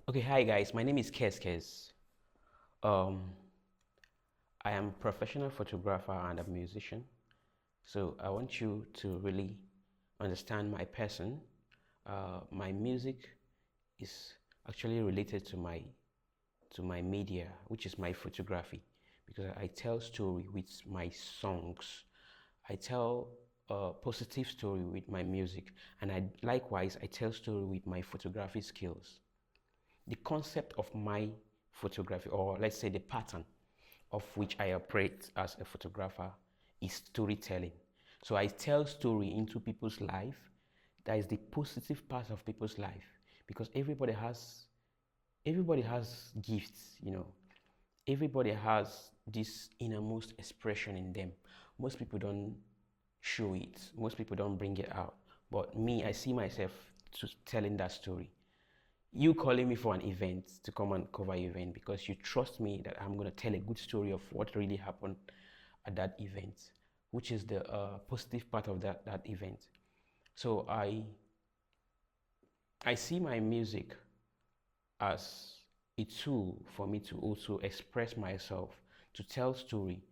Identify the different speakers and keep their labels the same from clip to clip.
Speaker 1: Okay, hi guys. My name is Kezkez. Um, I am a professional photographer and a musician. So I want you to really understand my person. My music is actually related to my media, which is my photography, because I tell story with my songs. I tell a positive story with my music, and I tell story with my photography skills. The concept of my photography, or let's say the pattern of which I operate as a photographer, is storytelling. So I tell story into people's life. That is the positive part of people's life, because everybody has gifts, everybody has this innermost expression in them. Most people don't show it, most people don't bring it out, but me, I see myself to telling that story. You calling me for an event to come and cover your event because you trust me that I'm going to tell a good story of what really happened at that event, which is the positive part of that event. So I see my music as a tool for me to also express myself, to tell story,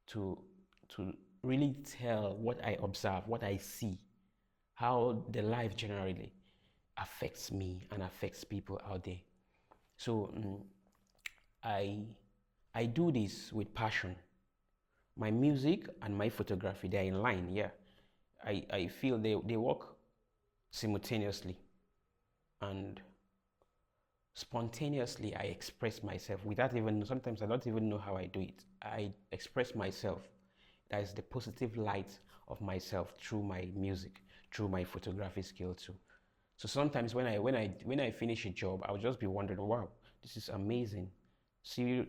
Speaker 1: to to really tell what I observe, what I see, how the life generally affects me and affects people out there. So I I do this with passion. My music and my photography, they're in line, yeah. I feel they work simultaneously, and spontaneously I express myself without even, sometimes I don't even know how I do it. I express myself. That is the positive light of myself through my music, through my photography skill too. So sometimes when I finish a job, I'll just be wondering, wow, this is amazing. See,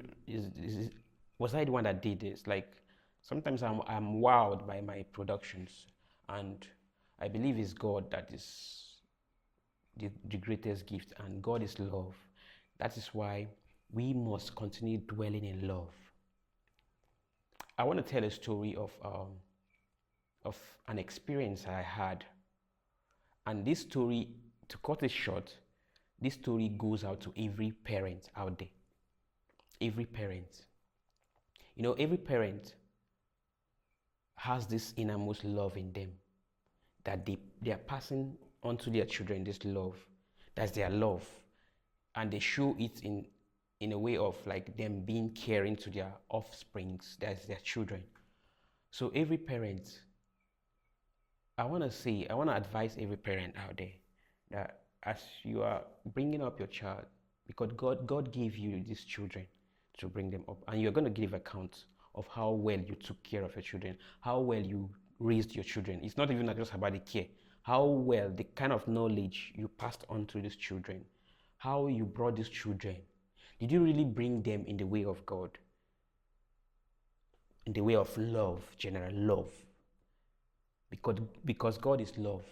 Speaker 1: was I the one that did this? Like sometimes I'm wowed by my productions, and I believe it's God that is the greatest gift, and God is love. That is why we must continue dwelling in love. I want to tell a story of an experience I had, and this story, to cut it short, this story goes out to every parent out there. Every parent. Every parent has this innermost love in them that they are passing on to their children, this love. That's their love. And they show it in a way of like them being caring to their offsprings, that's their children. So every parent, I want to advise every parent out there that as you are bringing up your child, because God gave you these children to bring them up, and you're going to give account of how well you took care of your children, how well you raised your children. It's not even just about the care, how well the kind of knowledge you passed on to these children, how you brought these children. Did you really bring them in the way of God, in the way of love, general love? Because God is love.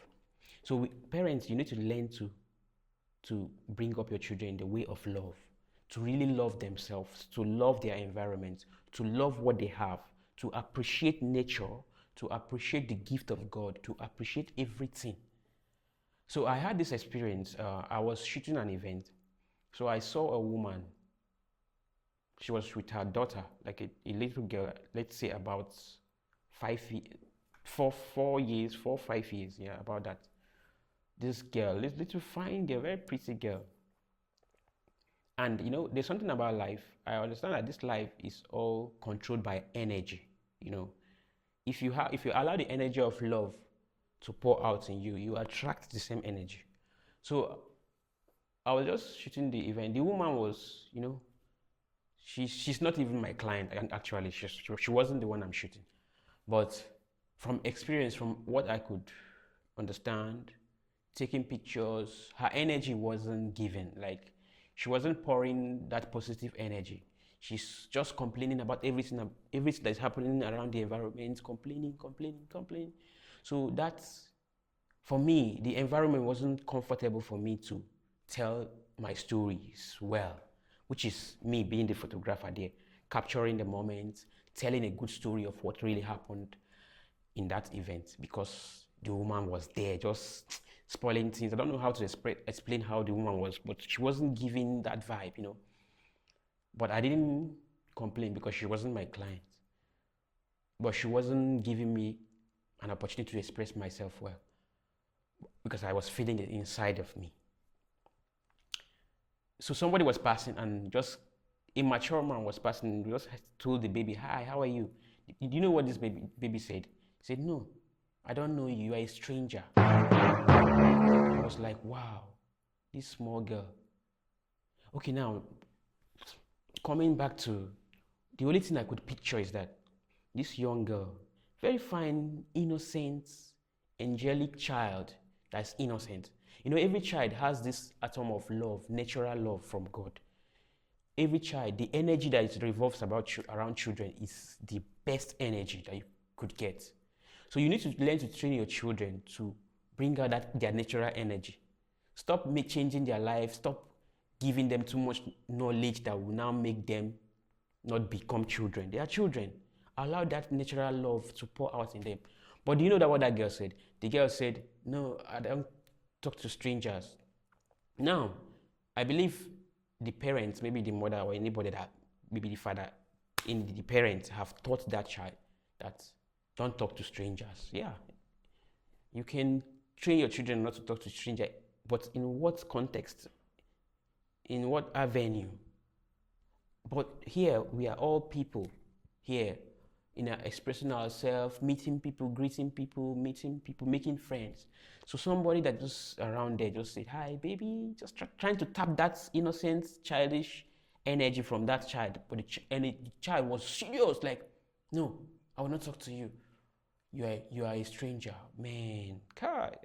Speaker 1: So parents, you need to learn to bring up your children in the way of love, to really love themselves, to love their environment, to love what they have, to appreciate nature, to appreciate the gift of God, to appreciate everything. So I had this experience. I was shooting an event. So I saw a woman. She was with her daughter, like a little girl, let's say about 4 years, 5 years, yeah, about that. This girl, this little fine girl, very pretty girl. And there's something about life. I understand that this life is all controlled by energy. You know, if you allow the energy of love to pour out in you, you attract the same energy. So I was just shooting the event. The woman was, she's not even my client. And actually, she wasn't the one I'm shooting. But from experience, from what I could understand, taking pictures, her energy wasn't given. Like she wasn't pouring that positive energy. She's just complaining about everything that's happening around the environment, complaining. So that's, for me, the environment wasn't comfortable for me to tell my stories well, which is me being the photographer there, capturing the moment, telling a good story of what really happened in that event, because the woman was there just spoiling things. I don't know how to explain how the woman was, but she wasn't giving that vibe, you know. But I didn't complain because she wasn't my client. But she wasn't giving me an opportunity to express myself well because I was feeling it inside of me. So somebody was passing and just a mature man was passing and just told the baby, "Hi, how are you?" Do you know what this baby said? He said, "No, I don't know you. You are a stranger." I was like, wow, this small girl. Okay, now coming back to the only thing I could picture is that this young girl, very fine, innocent, angelic child that's innocent. You know, every child has this atom of love, natural love from God. Every child, the energy that it revolves around children is the best energy that you could get. So you need to learn to train your children to bring out their natural energy. Stop changing their life. Stop giving them too much knowledge that will now make them not become children. They are children. Allow that natural love to pour out in them. But do you know that what that girl said? The girl said, "No, I don't talk to strangers." Now, I believe the parents, maybe the mother or anybody that, maybe the father, in the parents have taught that child that don't talk to strangers. Yeah, you can train your children not to talk to strangers, but in what context? In what avenue? But here, we are all people here, expressing ourselves, meeting people, greeting people, meeting people, making friends. So somebody that just around there just said, "Hi, baby," just trying to tap that innocent, childish energy from that child. But the child was serious, like, "No, I will not talk to you. You are a stranger." Man, God,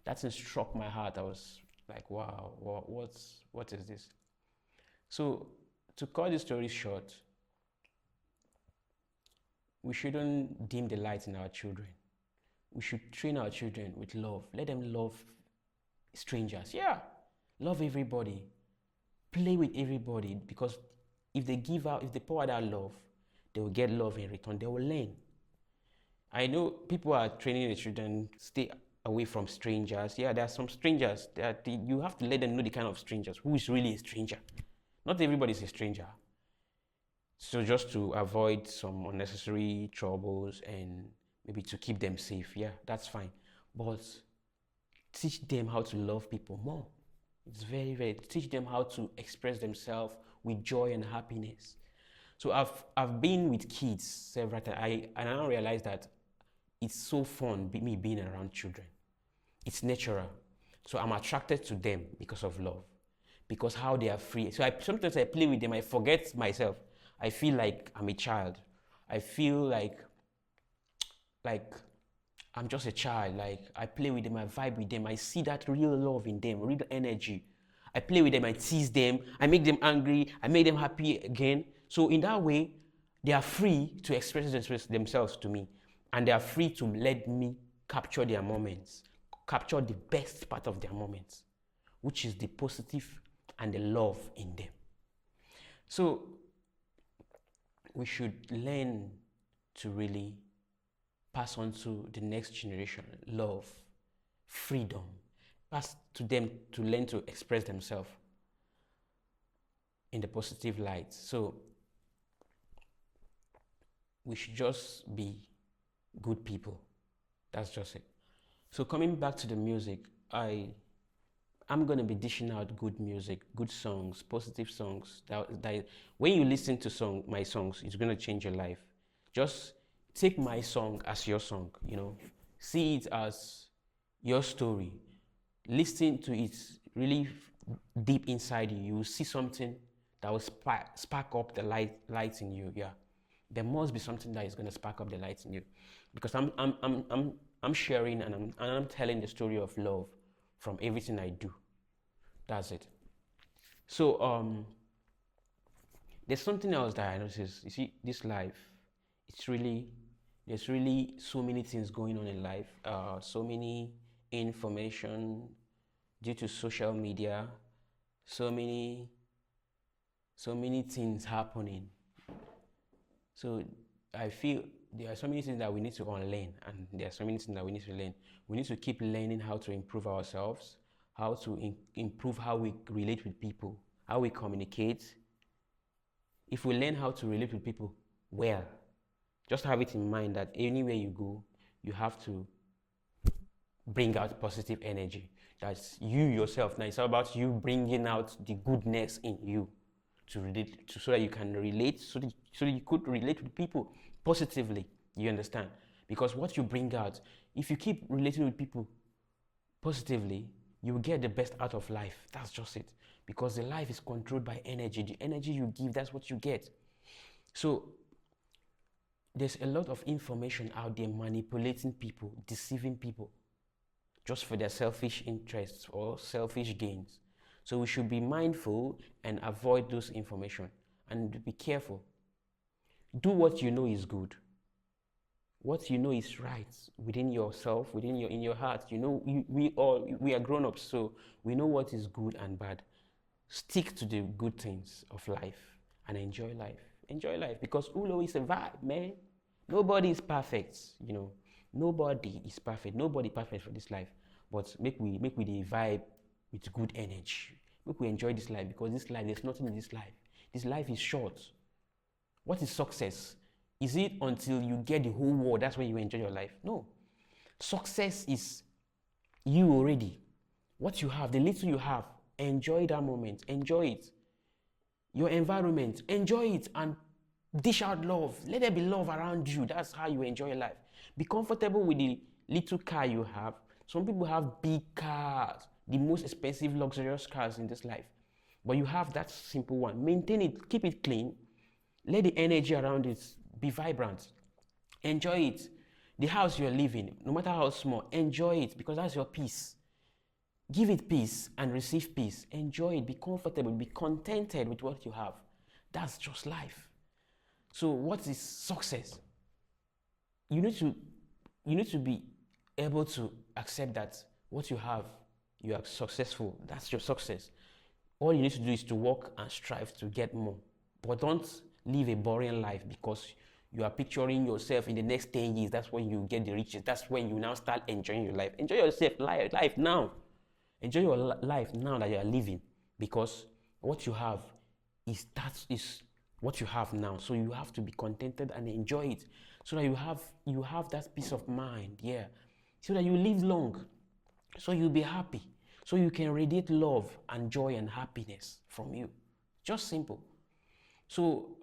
Speaker 1: that thing struck my heart. I was like, wow, what is this? So to cut the story short, we shouldn't dim the light in our children. We should train our children with love. Let them love strangers. Yeah, love everybody. Play with everybody, because if they pour out that love, they will get love in return. They will learn. I know people are training the children stay away from strangers. Yeah, there are some strangers that you have to let them know the kind of strangers. Who is really a stranger? Not everybody is a stranger. So just to avoid some unnecessary troubles and maybe to keep them safe, yeah, that's fine. But teach them how to love people more. It's very, very, teach them how to express themselves with joy and happiness. So I've been with kids several times. I now realize that it's so fun me being around children. It's natural. So I'm attracted to them because of love, because how they are free. So sometimes I play with them, I forget myself. I feel like I'm a child. I feel like I'm just a child. Like I play with them, I vibe with them. I see that real love in them, real energy. I play with them, I tease them, I make them angry, I make them happy again. So in that way, they are free to express themselves to me, and they are free to let me capture their moments, capture the best part of their moments, which is the positive and the love in them. So we should learn to really pass on to the next generation love, freedom, pass to them to learn to express themselves in the positive light. So we should just be good people. That's just it. So coming back to the music, I'm going to be dishing out good music, good songs, positive songs. That when you listen to my songs, it's going to change your life. Just take my song as your song, see it as your story. Listen to it really deep inside you. You will see something that will spark up the light in you. Yeah, there must be something that is going to spark up the light in you, because I'm sharing and I'm telling the story of love from everything I do. That's it. So there's something else that I noticed. You see, this life, there's really so many things going on in life. So many information due to social media. So many things happening. So I feel there are so many things that we need to unlearn, and there are so many things that we need to learn. We need to keep learning how to improve ourselves, how to improve how we relate with people, how we communicate. If we learn how to relate with people well, just have it in mind that anywhere you go, you have to bring out positive energy. That's you yourself. Now it's all about you bringing out the goodness in you to relate so that you can relate, so that you could relate with people positively. You understand? Because what you bring out, if you keep relating with people positively, you will get the best out of life. That's just it. Because the life is controlled by energy. The energy you give, that's what you get. So there's a lot of information out there manipulating people, deceiving people, just for their selfish interests or selfish gains. So we should be mindful and avoid those information and be careful. Do what you know is good. What you know is right within yourself, in your heart. You know, we are grown-ups, so we know what is good and bad. Stick to the good things of life and enjoy life. Enjoy life, because Ulo is a vibe, man. Nobody is perfect, you know. Nobody is perfect. Nobody perfect for this life. But make we the vibe with good energy. Make we enjoy this life, because this life, there's nothing in this life. This life is short. What is success? Is it until you get the whole world, that's when you enjoy your life? No. Success is you already. What you have, the little you have, enjoy that moment. Enjoy it. Your environment, enjoy it and dish out love. Let there be love around you. That's how you enjoy life. Be comfortable with the little car you have. Some people have big cars, the most expensive, luxurious cars in this life. But you have that simple one. Maintain it, keep it clean. Let the energy around it be vibrant. Enjoy it. The house you're living, no matter how small, enjoy it, because that's your peace. Give it peace and receive peace. Enjoy it. Be comfortable. Be contented with what you have. That's just life. So what is success? You need to be able to accept that what you have, you are successful. That's your success. All you need to do is to work and strive to get more. But don't live a boring life because you are picturing yourself in the next 10 years. That's when you get the riches. That's when you now start enjoying your life. Enjoy yourself, life now. Enjoy your life now that you are living, because what you have is what you have now. So you have to be contented and enjoy it, so that you have that peace of mind, yeah. So that you live long, so you'll be happy, so you can radiate love and joy and happiness from you. Just simple. So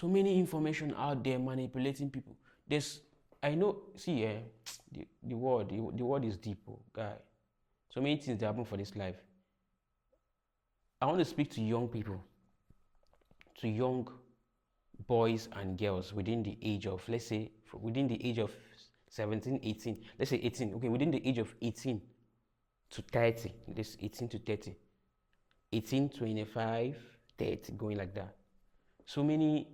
Speaker 1: many information out there manipulating people. I know. See, the word is deep, guy. So many things that happen for this life. I want to speak to young people, to young boys and girls within the age of, let's say, within the age of 17, 18, let's say 18, okay, within the age of 18 to 30, this 18 to 30, 18, 25, 30, going like that. So many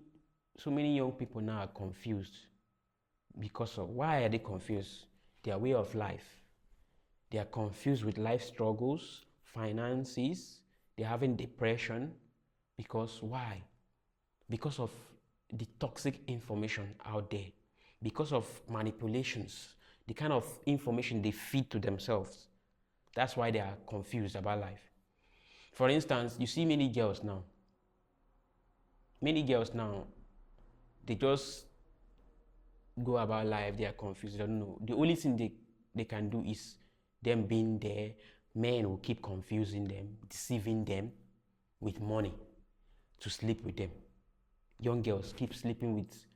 Speaker 1: young people now are confused. Because of, why are they confused? Their way of life. They are confused with life struggles, finances. They're having depression. Because why? Because of the toxic information out there. Because of manipulations. The kind of information they feed to themselves. That's why they are confused about life. For instance, you see many girls now. They just go about life. They are confused. They don't know. The only thing they can do is them being there. Men will keep confusing them, deceiving them with money to sleep with them. Young girls keep sleeping with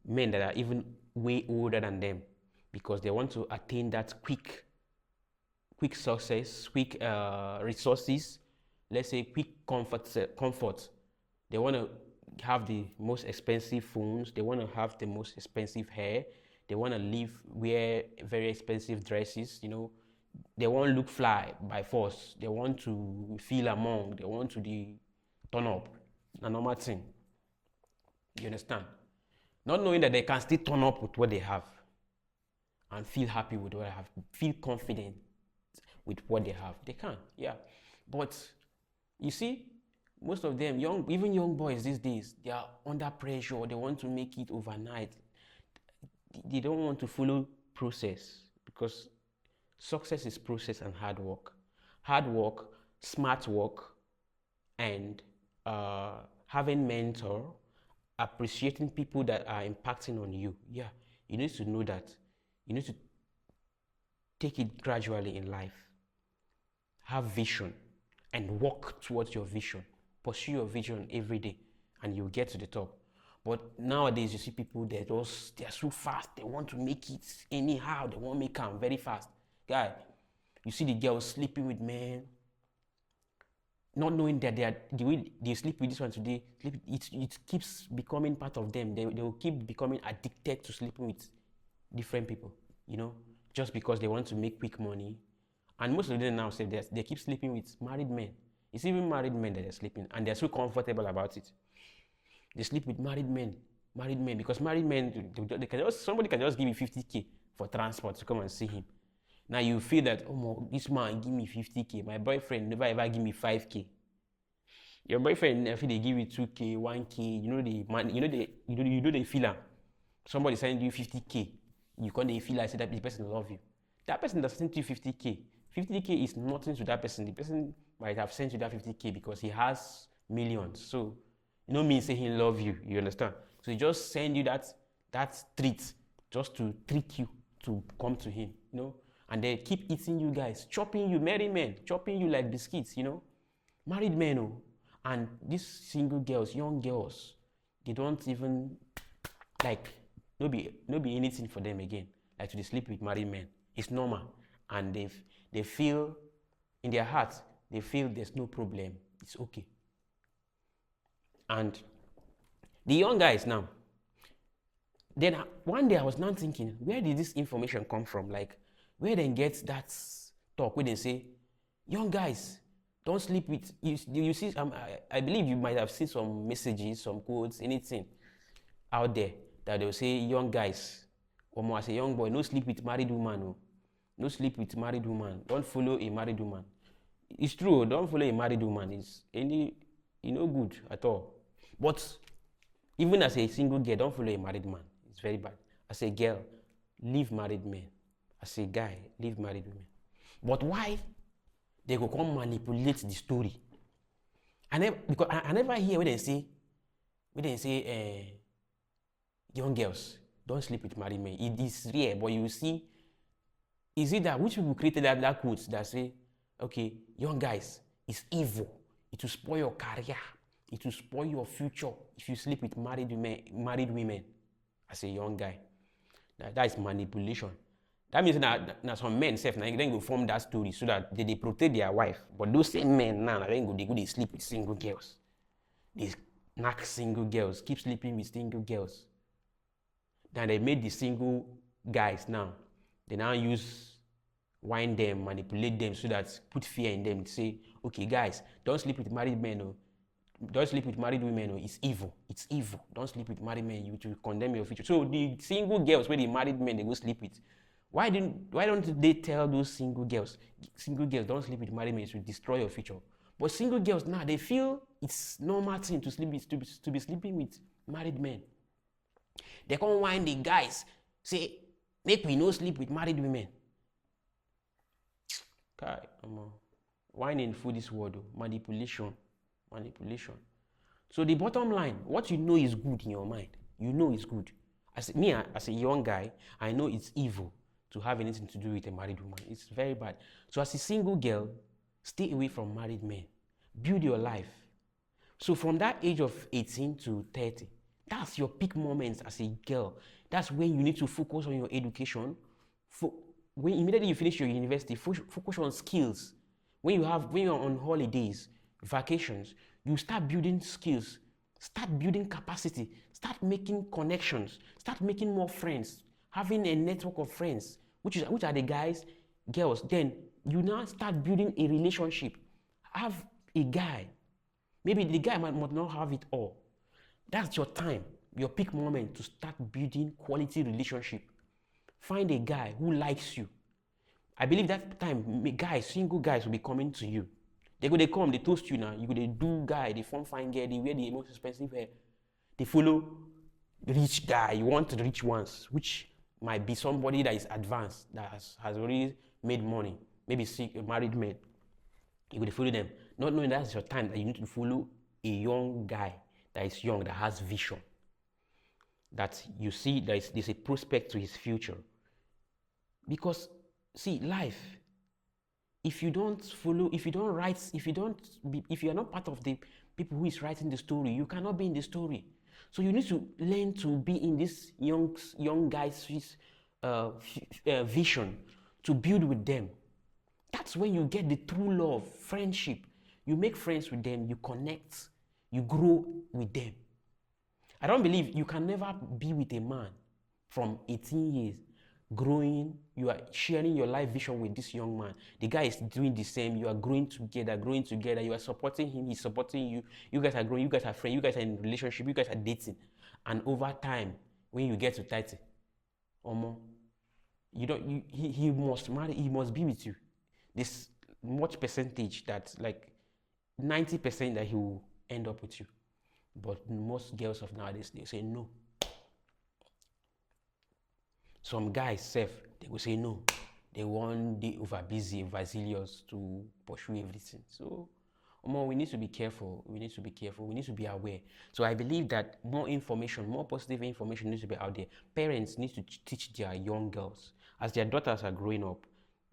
Speaker 1: men that are even way older than them, because they want to attain that quick success, quick resources, let's say quick comfort. They want to have the most expensive phones. They want to have the most expensive hair. They want to wear very expensive dresses, you know. They won't look fly by force. They want to feel among. They want to turn up. A normal thing. You understand? Not knowing that they can still turn up with what they have and feel happy with what they have. Feel confident with what they have. They can, yeah. But you see, most of them, even young boys these days, they are under pressure. They want to make it overnight. they don't want to follow process, because success is process and hard work. Hard work, smart work, and having mentor, appreciating people that are impacting on you. Yeah, you need to know that. You need to take it gradually in life. Have vision and work towards your vision. Pursue your vision every day and you'll get to the top. But nowadays you see people, they're so fast, they want to make it anyhow, they want to make them very fast. Guy, you see the girls sleeping with men, not knowing that the way they sleep with this one today, it keeps becoming part of them. They will keep becoming addicted to sleeping with different people, just because they want to make quick money. And most of them now say they keep sleeping with married men. It's even married men that they're sleeping, and they're so comfortable about it. They sleep with married men, because married men, somebody can just give you 50K for transport to come and see him. Now you feel that, oh, this man give me 50K. My boyfriend never ever give me 5K. Your boyfriend, if they give you 2K, 1K, they feel am. Somebody send you 50K, you can't feel like say that the person love you. That person that sent you 50K, 50K is nothing to that person. The person might have sent you that 50K because he has millions. So means say he love you. You understand? So he just send you that treat just to trick you to come to him. And they keep eating you guys, chopping you, married men, chopping you like biscuits. Married men, and these single girls, young girls, they don't even no be anything for them again. Like to sleep with married men, it's normal, and they feel in their heart, they feel there's no problem, it's okay. And the young guys now, then one day I was now thinking, where did this information come from? Like, where they get that talk where they say, young guys, don't sleep with, you see, I believe you might have seen some messages, some quotes, anything out there that they'll say, young guys, or as a young boy, no sleep with married woman, no sleep with married woman, don't follow a married woman. It's true, don't follow a married woman, it's no good at all. But even as a single girl, don't follow a married man, it's very bad. As a girl, leave married men. As a guy, leave married women. But why they go come manipulate the story? Because I never hear when they say young girls don't sleep with married men. It is rare, but you see, is it that which people created that quote that say, okay, young guys, it's evil. It will spoil your career. It will spoil your future if you sleep with married women as a young guy. That is manipulation. That means that some men then go form that story so that they protect their wife. But those same men now they go sleep with single girls. They knock single girls, keep sleeping with single girls. Then they made the single guys now. They now wind them, manipulate them so that put fear in them to say, okay guys, don't sleep with married men. Don't sleep with married women. It's evil. It's evil. Don't sleep with married men. You will condemn your future. So the single girls where the married men they go sleep with, why don't they tell those single girls don't sleep with married men, to destroy your future? But single girls now they feel it's normal thing to be sleeping with married men. They come whine the guys, say, make we no sleep with married women. Okay, whining for this word, manipulation. So the bottom line, what you know is good in your mind, you know is good. As a young guy, I know it's evil to have anything to do with a married woman. It's very bad. So as a single girl, stay away from married men. Build your life. So from that age of 18 to 30, that's your peak moments as a girl. That's when you need to focus on your education. When immediately you finish your university, focus on skills. When you're on holidays, vacations, you start building skills, start building capacity, start making connections, start making more friends, having a network of friends, which are the guys, girls. Then you now start building a relationship. Have a guy. Maybe the guy might not have it all. That's your time, your peak moment to start building quality relationship. Find a guy who likes you. I believe that time, single guys will be coming to you. They come, they toast you now. You go, they do guy, they form fine girl, they wear the most expensive hair. They follow the rich guy. You want the rich ones, which might be somebody that is advanced, that has already made money, maybe a married man. You could follow them, not knowing that's your time, that you need to follow a young guy that is young, that has vision, that you see there's a prospect to his future. Because, see, life, if you don't follow, if you don't write, if you are not part of the people who is writing the story, you cannot be in the story. So you need to learn to be in this young guy's vision, to build with them. That's when you get the true love, friendship. You make friends with them, you connect, you grow with them. I don't believe you can never be with a man from 18 years, growing, you are sharing your life vision with this young man. The guy is doing the same, you are growing together, you are supporting him, he's supporting you, you guys are growing, you guys are friends, you guys are in a relationship, you guys are dating. And over time, when you get to 30, he must marry, he must be with you. This much percentage that like 90% that he will end up with you. But most girls of nowadays, they say no. Some guys they will say no. They want the over-busy, overzealous to pursue everything. So, we need to be careful. We need to be aware. So I believe that more information, more positive information needs to be out there. Parents need to teach their young girls, as their daughters are growing up,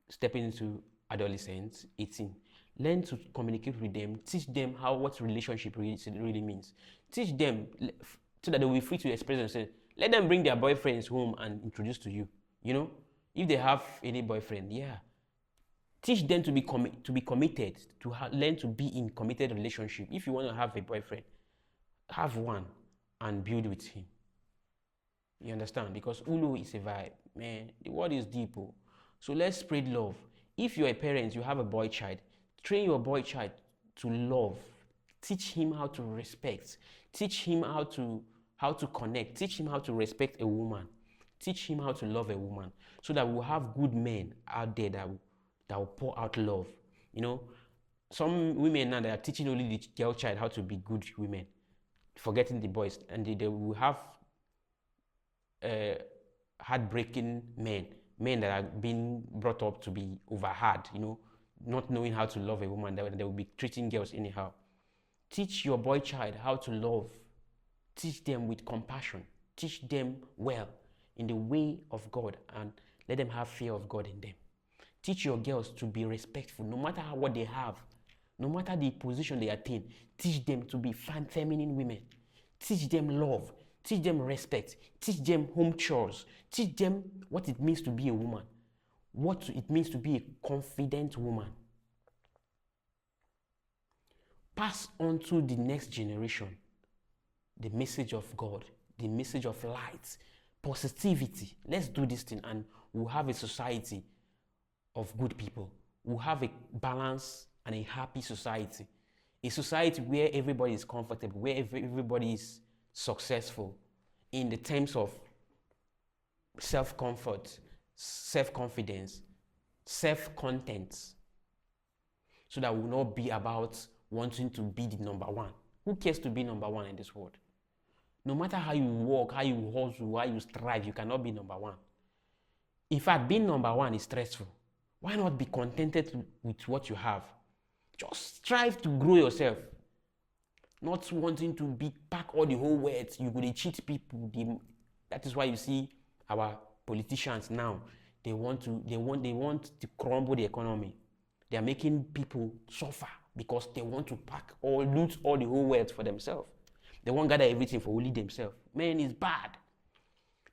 Speaker 1: stepping into adolescence, 18, learn to communicate with them, teach them what relationship really means. Teach them so that they will be free to express themselves. Let them bring their boyfriends home and introduce to you. If they have any boyfriend, teach them to be committed, to learn to be in committed relationship. If you want to have a boyfriend, have one and build with him. You understand? Because Ulu is a vibe, man. The word is deep. So let's spread love. If you're a parent, you have a boy child, train your boy child to love. Teach him how to respect. Teach him how to connect. Teach him how to respect a woman. Teach him how to love a woman, so that we'll have good men out there that will pour out love. Some women now, they are teaching only the girl child how to be good women, forgetting the boys, and they will have heartbreaking men that are being brought up to be overhard, not knowing how to love a woman. They will be treating girls anyhow. Teach your boy child how to love. Teach them with compassion. Teach them well in the way of God, and let them have fear of God in them. Teach your girls to be respectful, no matter what they have, no matter the position they attain. Teach them to be feminine women. Teach them love. Teach them respect. Teach them home chores. Teach them what it means to be a woman, what it means to be a confident woman. Pass on to the next generation the message of God, the message of light, positivity. Let's do this thing, and we'll have a society of good people. We'll have a balanced and a happy society. A society where everybody is comfortable, where everybody is successful in the terms of self-comfort, self-confidence, self-content, so that will not be about wanting to be the number one. Who cares to be number one in this world? No matter how you work, how you hustle, how you strive, you cannot be number one. In fact, being number one is stressful. Why not be contented with what you have? Just strive to grow yourself. Not wanting to pack all the whole weight. You could cheat people. That is why you see our politicians now. They want to crumble the economy. They are making people suffer because they want to loot all the whole wealth for themselves. They won't gather everything for only themselves. Man, it's bad.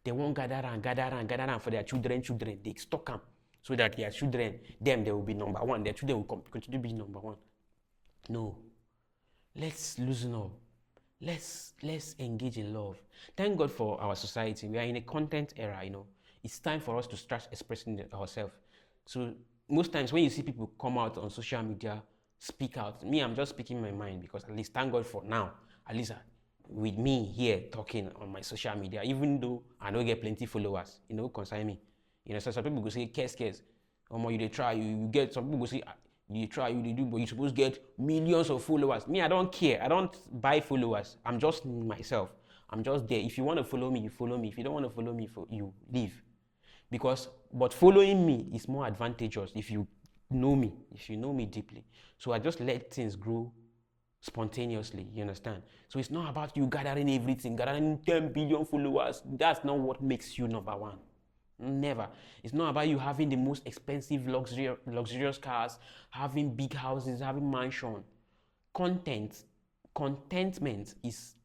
Speaker 1: They won't gather for their children. They stock them so that their children, they will be number one. Their children will continue to be number one. No. Let's loosen up. Let's engage in love. Thank God for our society. We are in a content era, It's time for us to start expressing ourselves. So most times when you see people come out on social media, speak out, I'm just speaking my mind, because at least thank God for now, at least with me here talking on my social media, even though I don't get plenty followers, concern me. So some people go say, kezkez. You they try, you get, some people go say, you try, you do, but you're supposed to get millions of followers. Me, I don't care. I don't buy followers. I'm just myself. I'm just there. If you want to follow me, you follow me. If you don't want to follow me, you leave. But following me is more advantageous if you know me deeply. So I just let things grow spontaneously, you understand? So it's not about you gathering everything, gathering 10 billion followers. That's not what makes you number one. Never. It's not about you having the most expensive luxurious cars, having big houses, having mansion. Content, contentment is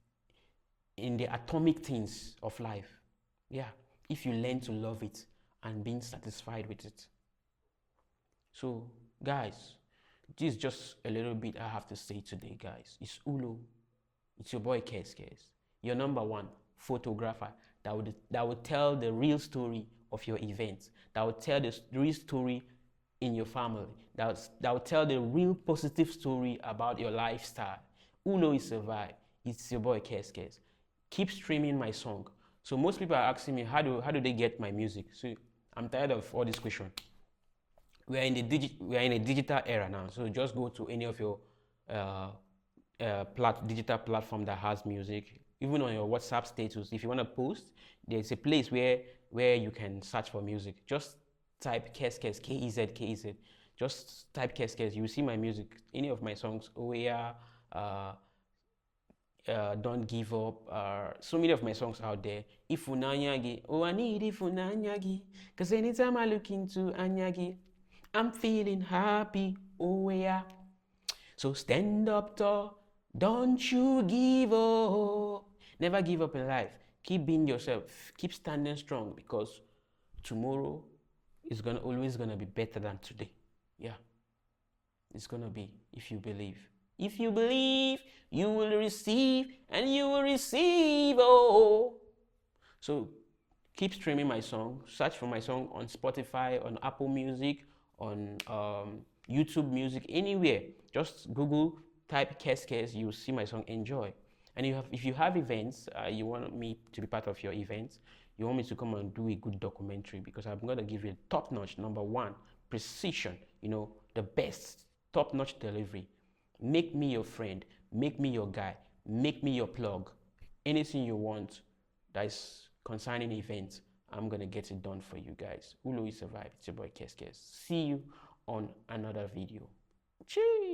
Speaker 1: in the atomic things of life. Yeah, if you learn to love it and being satisfied with it. So, guys, this is just a little bit I have to say today, guys. It's Ulo. It's your boy kezkez, your number one photographer that would tell the real story of your event, that would tell the real story in your family, that would tell the real positive story about your lifestyle. Ulo is a vibe. It's your boy kezkez. Keep streaming my song. So most people are asking me how do they get my music. So I'm tired of all this question. We are in a digital era now. So just go to any of your digital platform that has music. Even on your WhatsApp status, if you want to post, there's a place where you can search for music. Just type kezkez, K-E-Z. Just type kezkez. You will see my music. Any of my songs, Oh Yeah, Don't Give Up. So many of my songs out there. Ifunanyagi, oh I need Ifunanyagi, cause anytime I look into Anyagi, I'm feeling happy. Oh yeah. So stand up tall, don't you give up. Never give up in life. Keep being yourself. Keep standing strong because tomorrow is always gonna be better than today. Yeah, it's gonna be if you believe. If you believe, you will receive, and you will receive. Oh, so keep streaming my song. Search for my song on Spotify, on Apple Music, on YouTube Music, anywhere. Just Google, type kezkez, you'll see my song. Enjoy. And if you have events, you want me to be part of your events, you want me to come and do a good documentary, because I'm going to give you top-notch, number one, precision, the best, top-notch delivery. Make me your friend, make me your guy, make me your plug. Anything you want that is concerning events, I'm gonna get it done for you guys. Ulo is survive. It's your boy kezkez. See you on another video. Cheers.